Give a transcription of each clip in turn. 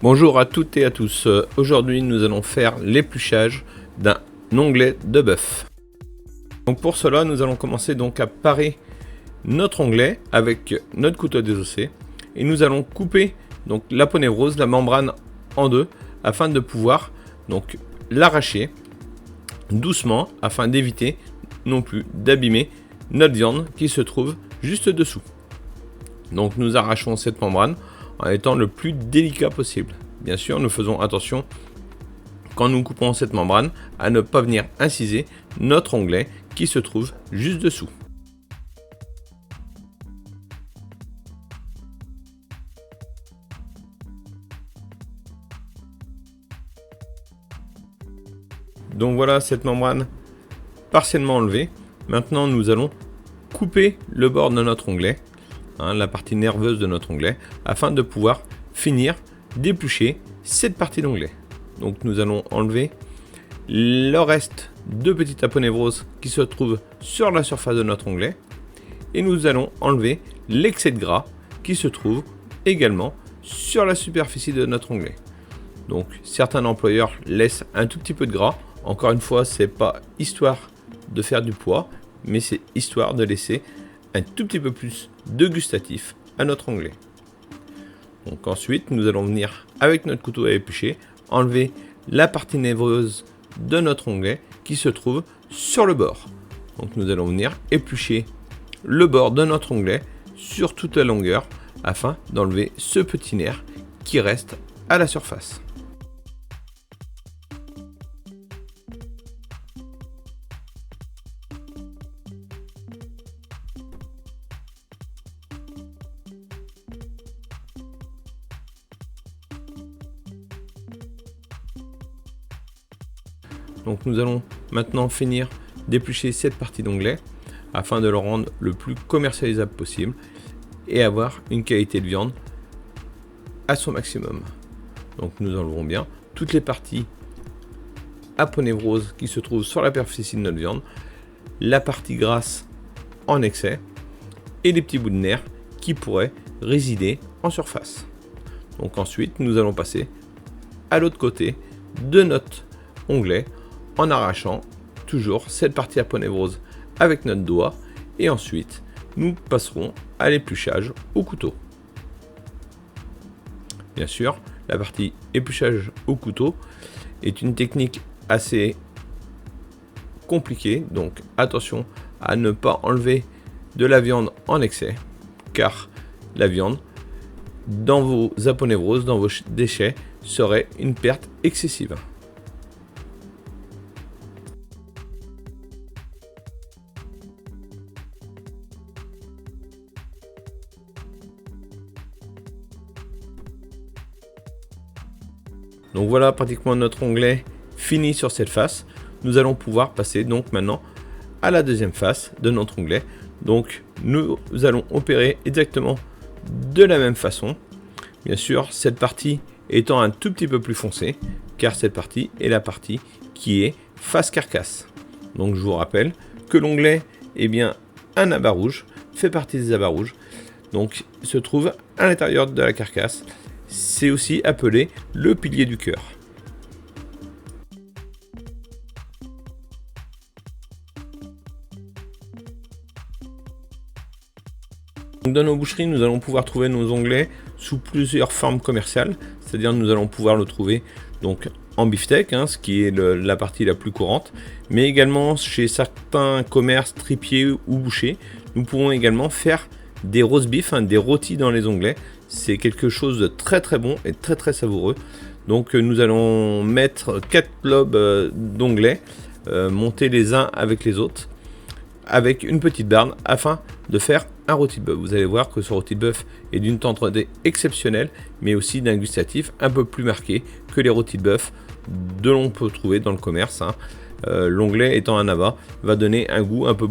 Bonjour à toutes et à tous. Aujourd'hui, nous allons faire l'épluchage d'un onglet de bœuf. Donc pour cela, nous allons commencer donc à parer notre onglet avec notre couteau désossé et nous allons couper donc la peau névreuse, la membrane en deux afin de pouvoir donc l'arracher doucement afin d'éviter non plus d'abîmer notre viande qui se trouve juste dessous. Donc nous arrachons cette membrane en étant le plus délicat possible. Bien sûr, nous faisons attention quand nous coupons cette membrane à ne pas venir inciser notre onglet qui se trouve juste dessous. Donc voilà cette membrane partiellement enlevée. Maintenant nous allons couper le bord de notre onglet, la partie nerveuse de notre onglet, afin de pouvoir finir d'éplucher cette partie d'onglet. Donc nous allons enlever le reste de petites aponévroses qui se trouvent sur la surface de notre onglet et nous allons enlever l'excès de gras qui se trouve également sur la superficie de notre onglet. Donc certains employeurs laissent un tout petit peu de gras. Encore une fois, c'est pas histoire de faire du poids, mais c'est histoire de laisser un tout petit peu plus de gustatif à notre onglet. Donc ensuite, nous allons venir avec notre couteau à éplucher, enlever la partie névreuse de notre onglet qui se trouve sur le bord. Donc nous allons venir éplucher le bord de notre onglet sur toute la longueur afin d'enlever ce petit nerf qui reste à la surface. Donc nous allons maintenant finir d'éplucher cette partie d'onglet afin de le rendre le plus commercialisable possible et avoir une qualité de viande à son maximum. Donc nous enlevons bien toutes les parties aponévroses qui se trouvent sur la superficie de notre viande, la partie grasse en excès et les petits bouts de nerfs qui pourraient résider en surface. Donc ensuite nous allons passer à l'autre côté de notre onglet en arrachant toujours cette partie aponévrose avec notre doigt et ensuite nous passerons à l'épluchage au couteau. Bien sûr, la partie épluchage au couteau est une technique assez compliquée, donc attention à ne pas enlever de la viande en excès car la viande dans vos aponévroses, dans vos déchets serait une perte excessive. Donc voilà pratiquement notre onglet fini sur cette face. Nous allons pouvoir passer donc maintenant à la deuxième face de notre onglet. Donc nous allons opérer exactement de la même façon. Bien sûr, cette partie étant un tout petit peu plus foncée, car cette partie est la partie qui est face carcasse. Donc je vous rappelle que l'onglet est bien un abat rouge, fait partie des abats rouges. Donc il se trouve à l'intérieur de la carcasse. C'est aussi appelé le pilier du cœur. Dans nos boucheries, nous allons pouvoir trouver nos onglets sous plusieurs formes commerciales, c'est-à-dire nous allons pouvoir le trouver donc en beefsteak, ce qui est la partie la plus courante, mais également chez certains commerces tripiers ou bouchers, nous pouvons également faire des roast beef, des rôtis dans les onglets. C'est quelque chose de très très bon et très très savoureux. Donc nous allons mettre 4 lobes d'onglets montés les uns avec les autres avec une petite barbe afin de faire un rôti de bœuf. Vous allez voir que ce rôti de bœuf est d'une tendreté exceptionnelle, mais aussi d'un gustatif un peu plus marqué que les rôtis de bœuf que l'on peut trouver dans le commerce. L'onglet étant un abat va donner un goût un peu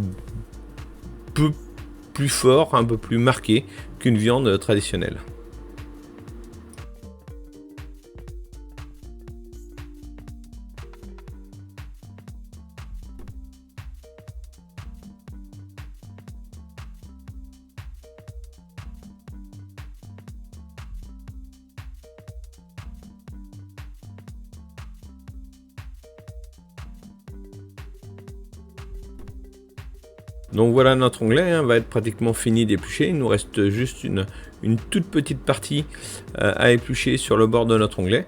plus fort, un peu plus marqué qu'une viande traditionnelle. Donc voilà, notre onglet va être pratiquement fini d'éplucher. Il nous reste juste une toute petite partie à éplucher sur le bord de notre onglet.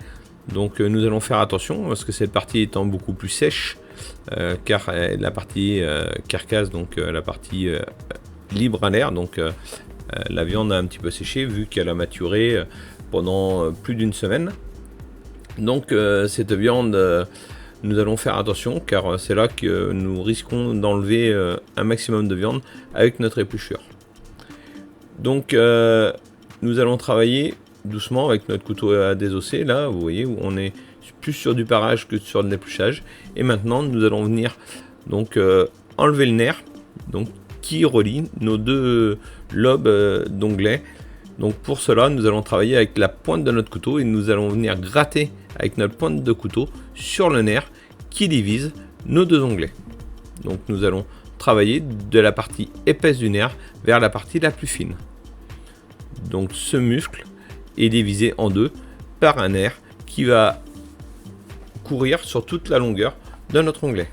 Donc nous allons faire attention parce que cette partie étant beaucoup plus sèche, car la partie carcasse, donc la partie libre à l'air, donc la viande a un petit peu séché vu qu'elle a maturé pendant plus d'une semaine. Donc cette viande, nous allons faire attention car c'est là que nous risquons d'enlever un maximum de viande avec notre épluchure. Donc nous allons travailler doucement avec notre couteau à désosser. Là vous voyez où on est plus sur du parage que sur de l'épluchage. Et maintenant nous allons venir donc enlever le nerf donc, qui relie nos deux lobes d'onglet. Donc pour cela nous allons travailler avec la pointe de notre couteau et nous allons venir gratter avec notre pointe de couteau sur le nerf qui divise nos deux onglets. Donc nous allons travailler de la partie épaisse du nerf vers la partie la plus fine. Donc ce muscle est divisé en deux par un nerf qui va courir sur toute la longueur de notre onglet.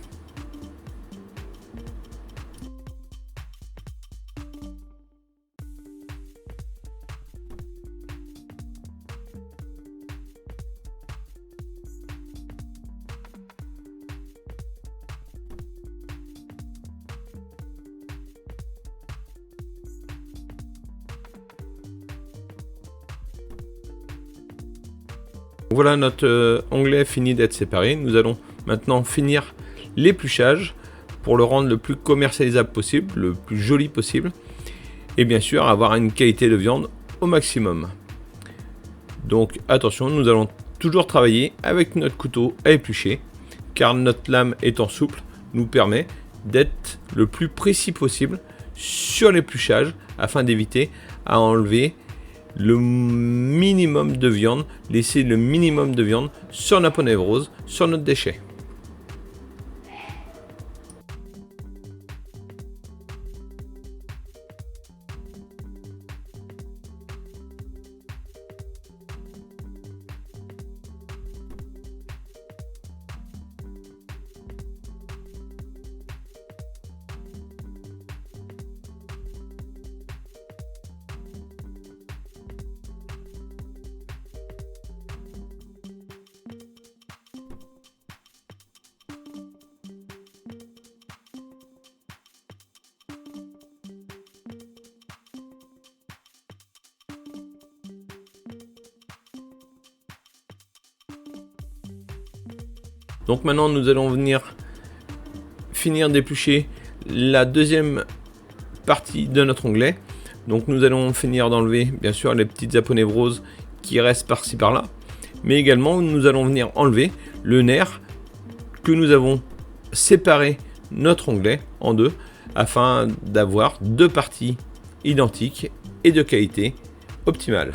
Voilà, notre onglet fini d'être séparé. Nous allons maintenant finir l'épluchage pour le rendre le plus commercialisable possible, le plus joli possible, et bien sûr avoir une qualité de viande au maximum. Donc attention, nous allons toujours travailler avec notre couteau à éplucher, car notre lame étant souple nous permet d'être le plus précis possible sur l'épluchage afin d'éviter à enlever le minimum de viande, laisser le minimum de viande sur notre ponévrose, sur notre déchet. Donc maintenant nous allons venir finir d'éplucher la deuxième partie de notre onglet. Donc nous allons finir d'enlever bien sûr les petites aponevroses qui restent par-ci par-là. Mais également nous allons venir enlever le nerf que nous avons séparé notre onglet en deux afin d'avoir deux parties identiques et de qualité optimale.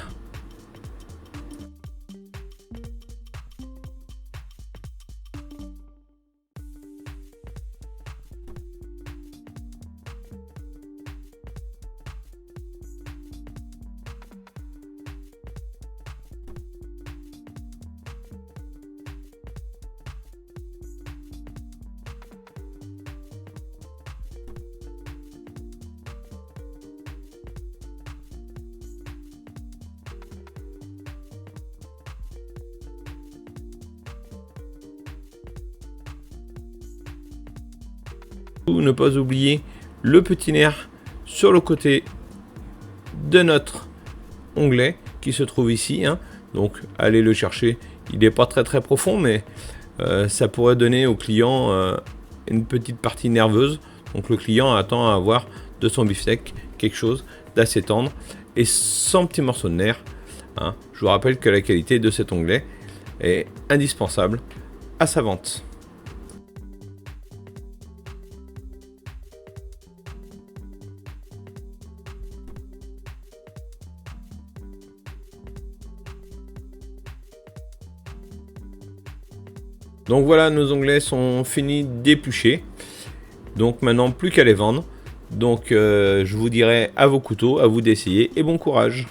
Ne pas oublier le petit nerf sur le côté de notre onglet qui se trouve ici, donc allez le chercher, il n'est pas très profond, mais ça pourrait donner au client une petite partie nerveuse. Donc le client attend à avoir de son beefsteak quelque chose d'assez tendre et sans petits morceaux de nerf. Je vous rappelle que la qualité de cet onglet est indispensable à sa vente. Donc voilà, nos onglets sont finis d'éplucher. Donc maintenant, plus qu'à les vendre. Donc je vous dirai à vos couteaux, à vous d'essayer et bon courage.